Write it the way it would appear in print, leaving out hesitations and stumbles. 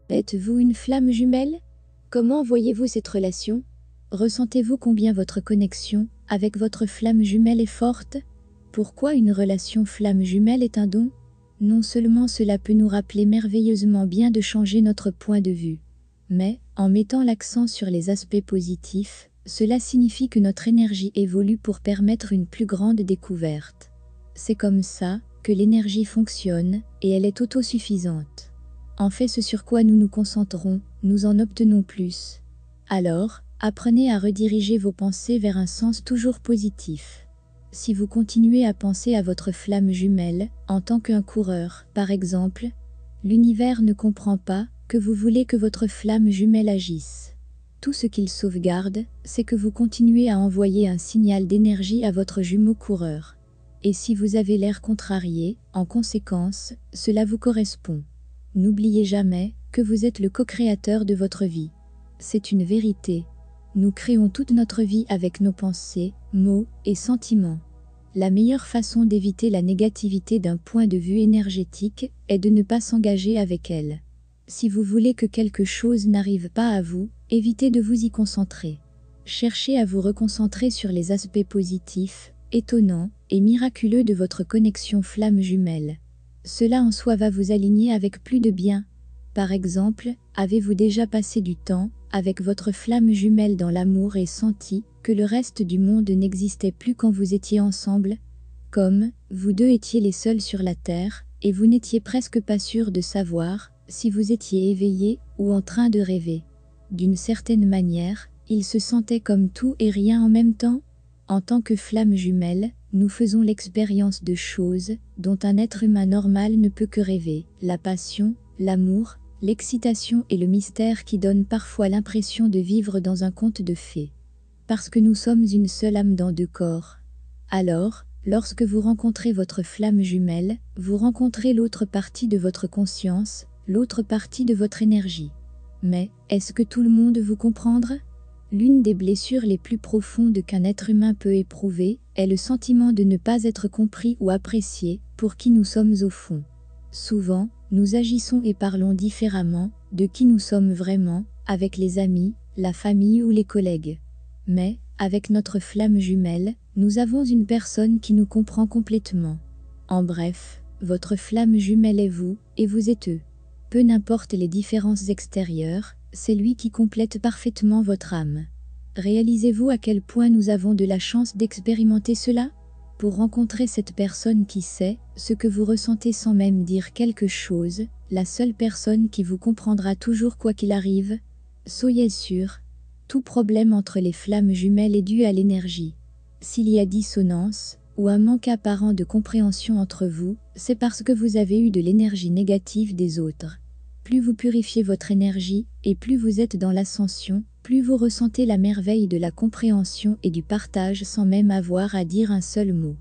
Êtes-vous une flamme jumelle? Comment voyez-vous cette relation? Ressentez-vous combien votre connexion avec votre flamme jumelle est forte? Pourquoi une relation flamme jumelle est un don? Non seulement cela peut nous rappeler merveilleusement bien de changer notre point de vue, mais, en mettant l'accent sur les aspects positifs, cela signifie que notre énergie évolue pour permettre une plus grande découverte. C'est comme ça que l'énergie fonctionne, et elle est autosuffisante. En fait, ce sur quoi nous nous concentrons, nous en obtenons plus. Alors, apprenez à rediriger vos pensées vers un sens toujours positif. Si vous continuez à penser à votre flamme jumelle, en tant qu'un coureur, par exemple, l'univers ne comprend pas que vous voulez que votre flamme jumelle agisse. Tout ce qu'il sauvegarde, c'est que vous continuez à envoyer un signal d'énergie à votre jumeau coureur. Et si vous avez l'air contrarié, en conséquence, cela vous correspond. N'oubliez jamais que vous êtes le co-créateur de votre vie. C'est une vérité. Nous créons toute notre vie avec nos pensées, mots et sentiments. La meilleure façon d'éviter la négativité d'un point de vue énergétique est de ne pas s'engager avec elle. Si vous voulez que quelque chose n'arrive pas à vous, évitez de vous y concentrer. Cherchez à vous reconcentrer sur les aspects positifs, étonnants et miraculeux de votre connexion flamme jumelle. Cela en soi va vous aligner avec plus de bien. Par exemple, avez-vous déjà passé du temps avec votre flamme jumelle dans l'amour et senti que le reste du monde n'existait plus quand vous étiez ensemble? Comme, vous deux étiez les seuls sur la terre, et vous n'étiez presque pas sûr de savoir si vous étiez éveillé ou en train de rêver. D'une certaine manière, il se sentait comme tout et rien en même temps. En tant que flamme jumelle, nous faisons l'expérience de choses dont un être humain normal ne peut que rêver. La passion, l'amour, l'excitation et le mystère qui donnent parfois l'impression de vivre dans un conte de fées. Parce que nous sommes une seule âme dans deux corps. Alors, lorsque vous rencontrez votre flamme jumelle, vous rencontrez l'autre partie de votre conscience, l'autre partie de votre énergie. Mais, est-ce que tout le monde vous comprendra? L'une des blessures les plus profondes qu'un être humain peut éprouver est le sentiment de ne pas être compris ou apprécié pour qui nous sommes au fond. Souvent, nous agissons et parlons différemment de qui nous sommes vraiment, avec les amis, la famille ou les collègues. Mais, avec notre flamme jumelle, nous avons une personne qui nous comprend complètement. En bref, votre flamme jumelle est vous, et vous êtes eux. Peu n'importe les différences extérieures, c'est lui qui complète parfaitement votre âme. Réalisez-vous à quel point nous avons de la chance d'expérimenter cela? Pour rencontrer cette personne qui sait ce que vous ressentez sans même dire quelque chose, la seule personne qui vous comprendra toujours quoi qu'il arrive, soyez sûr, tout problème entre les flammes jumelles est dû à l'énergie. S'il y a dissonance, ou un manque apparent de compréhension entre vous, c'est parce que vous avez eu de l'énergie négative des autres. Plus vous purifiez votre énergie, et plus vous êtes dans l'ascension, plus vous ressentez la merveille de la compréhension et du partage sans même avoir à dire un seul mot.